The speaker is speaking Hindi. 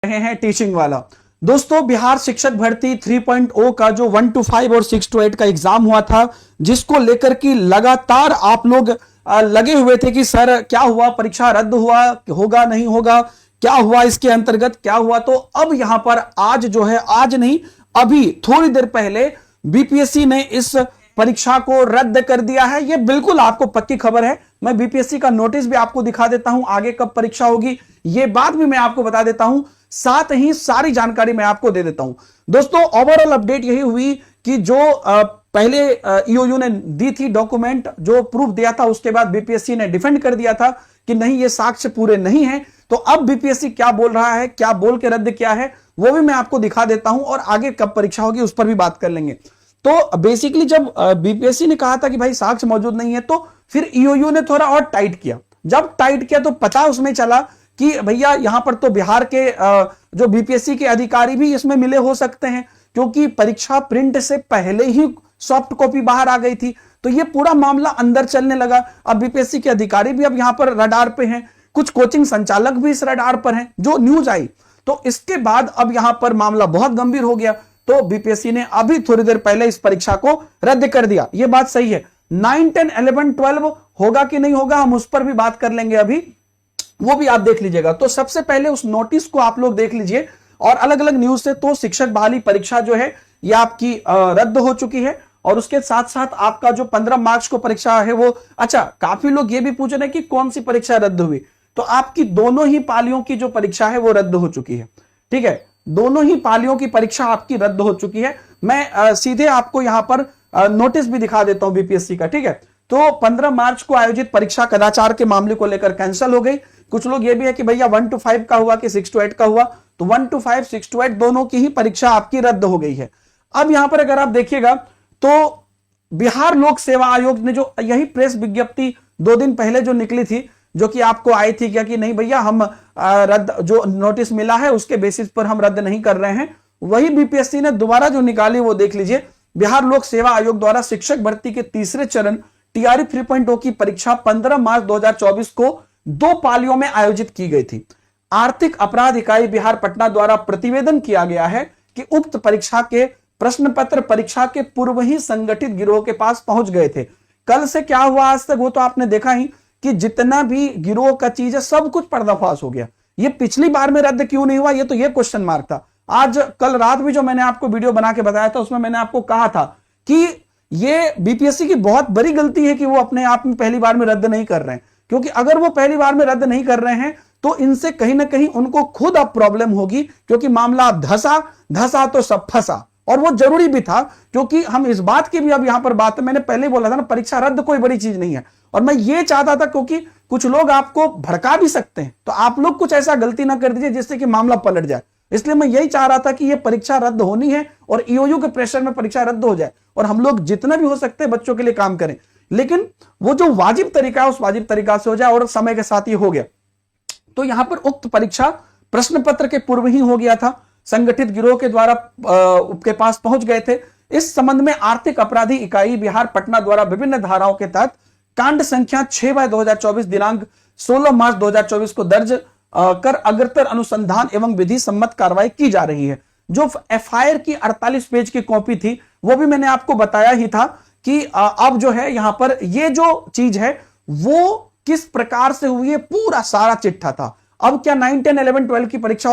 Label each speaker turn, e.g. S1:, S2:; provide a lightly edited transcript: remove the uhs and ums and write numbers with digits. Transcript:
S1: रहे हैं टीचिंग वाला। दोस्तों, बिहार शिक्षक भर्ती 3.0 का जो 1 to 5 और 6 to 8 का एग्जाम हुआ था, जिसको लेकर कि लगातार आप लोग लगे हुए थे कि सर क्या हुआ, परीक्षा रद्द हुआ, होगा नहीं होगा, क्या हुआ, इसके अंतर्गत क्या हुआ। तो अब यहां पर आज जो है, आज नहीं अभी थोड़ी देर पहले बीपीएससी ने इस परीक्षा को रद्द कर दिया है। यह बिल्कुल आपको पक्की खबर है। मैं बीपीएससी का नोटिस भी आपको दिखा देता हूं, आगे कब परीक्षा होगी यह बात भी मैं आपको बता देता हूं, साथ ही सारी जानकारी मैं आपको दे देता हूं। दोस्तों, ओवरऑल अपडेट यही हुई कि जो पहले ईओयू ने दी थी डॉक्यूमेंट, जो प्रूफ दिया था, उसके बाद बीपीएससी ने डिफेंड कर दिया था कि नहीं, ये साक्ष्य पूरे नहीं है। तो अब बीपीएससी क्या बोल रहा है, क्या बोल के रद्द किया है, वो भी मैं आपको दिखा देता हूं, और आगे कब परीक्षा होगी उस पर भी बात कर लेंगे। तो बेसिकली जब बीपीएससी ने कहा था कि भाई साक्ष्य मौजूद नहीं है, तो फिर ईओयू ने थोड़ा और टाइट किया। जब टाइट किया तो पता उसमें चला कि भैया यहां पर तो बिहार के जो बीपीएससी के अधिकारी भी इसमें मिले हो सकते हैं, क्योंकि परीक्षा प्रिंट से पहले ही सॉफ्ट कॉपी बाहर आ गई थी। तो ये पूरा मामला अंदर चलने लगा। अब बीपीएससी के अधिकारी भी अब यहां पर रडार पे हैं, कुछ कोचिंग संचालक भी इस रडार पर हैं, जो न्यूज आई। तो इसके बाद अब यहां पर मामला बहुत गंभीर हो गया। तो बीपीएससी ने अभी थोड़ी देर पहले इस परीक्षा को रद्द कर दिया। यह बात सही है। 9, 10, 11, 12 होगा कि नहीं होगा, हम उस पर भी बात कर लेंगे, अभी वो भी आप देख लीजिएगा। तो सबसे पहले उस नोटिस को आप लोग देख लीजिए, और अलग अलग न्यूज से तो शिक्षक बहाली परीक्षा जो है यह आपकी रद्द हो चुकी है। और उसके साथ साथ आपका जो 15 मार्च को परीक्षा है वो, अच्छा, काफी लोग ये भी पूछ रहे हैं कि कौन सी परीक्षा रद्द हुई। तो आपकी दोनों ही पालियों की जो परीक्षा है वो रद्द हो चुकी है। ठीक है, दोनों ही पालियों की परीक्षा आपकी रद्द हो चुकी है। मैं सीधे आपको यहां पर नोटिस भी दिखा देता हूं बीपीएससी का। ठीक है, तो 15 मार्च को आयोजित परीक्षा कदाचार के मामले को लेकर कैंसिल हो गई। कुछ लोग ये भी है कि भैया 1 to 5 का हुआ कि 6 to 8 का हुआ, तो 1 to 5, 6 to 8 दोनों की ही परीक्षा आपकी रद्द हो गई है। अब यहां पर अगर आप देखिएगा तो बिहार लोक सेवा आयोग ने जो यही प्रेस विज्ञप्ति 2 दिन पहले जो निकली थी, जो कि आपको आई थी क्या कि नहीं भैया हम रद्द, जो नोटिस मिला है उसके बेसिस पर हम रद्द नहीं कर रहे हैं, वही बीपीएससी ने दोबारा जो निकाली वो देख लीजिए। बिहार लोक सेवा आयोग द्वारा शिक्षक भर्ती के तीसरे चरण टीआरई 3.0 की परीक्षा 15 मार्च 2024 को 2 पालियों में आयोजित की गई थी। आर्थिक अपराध इकाई बिहार पटना द्वारा प्रतिवेदन किया गया है कि उक्त परीक्षा के प्रश्न पत्र परीक्षा के पूर्व ही संगठित गिरोह के पास पहुंच गए थे। कल से क्या हुआ आज तक वो तो आपने देखा ही कि जितना भी गिरोह का चीज है सब कुछ पर्दाफाश हो गया। ये पिछली बार में रद्द क्यों नहीं हुआ, ये तो ये क्वेश्चन मार्क था। आज कल रात भी जो मैंने आपको वीडियो बना के बताया था, उसमें मैंने आपको कहा था कि ये बीपीएससी की बहुत बड़ी गलती है कि वो अपने आप में पहली बार में रद्द नहीं कर रहे हैं, क्योंकि अगर वो पहली बार में रद्द नहीं कर रहे हैं तो इनसे कहीं ना कहीं उनको खुद अब प्रॉब्लम होगी, क्योंकि मामला धसा तो सब फंसा। और वो जरूरी भी था, क्योंकि हम इस बात की भी अब यहां पर बात, मैंने पहले बोला था ना, परीक्षा रद्द कोई बड़ी चीज नहीं है। और मैं ये चाहता था, क्योंकि कुछ लोग आपको भड़का भी सकते हैं, तो आप लोग कुछ ऐसा गलती ना कर दीजिए जिससे कि मामला पलट जाए। इसलिए मैं यही चाह रहा था कि ये परीक्षा रद्द होनी है और ईओयू के प्रेशर में परीक्षा रद्द हो जाए, और हम लोग जितना भी हो सकते हैं बच्चों के लिए काम करें। लेकिन वो जो वाजिब तरीका है उस वाजिब तरीका से हो जाए, और समय के साथ ये हो गया। तो यहां पर उक्त परीक्षा प्रश्न पत्र के पूर्व ही हो गया था, संगठित गिरोह के द्वारा के पास पहुंच गए थे। इस संबंध में आर्थिक अपराधी इकाई बिहार पटना द्वारा विभिन्न धाराओं के तहत कांड संख्या 6/2024 दिनांक 16 मार्च 2024 को दर्ज कर अग्रतर अनुसंधान एवं विधि सम्मत कार्रवाई की जा रही है। जो एफआईआर की 48 पेज की कॉपी थी वो भी मैंने आपको बताया ही था कि अब जो है यहां पर ये जो चीज है वो किस प्रकार से हुई है, पूरा सारा चिट्ठा था। अब क्या 9, 10, 11, 12 की परीक्षा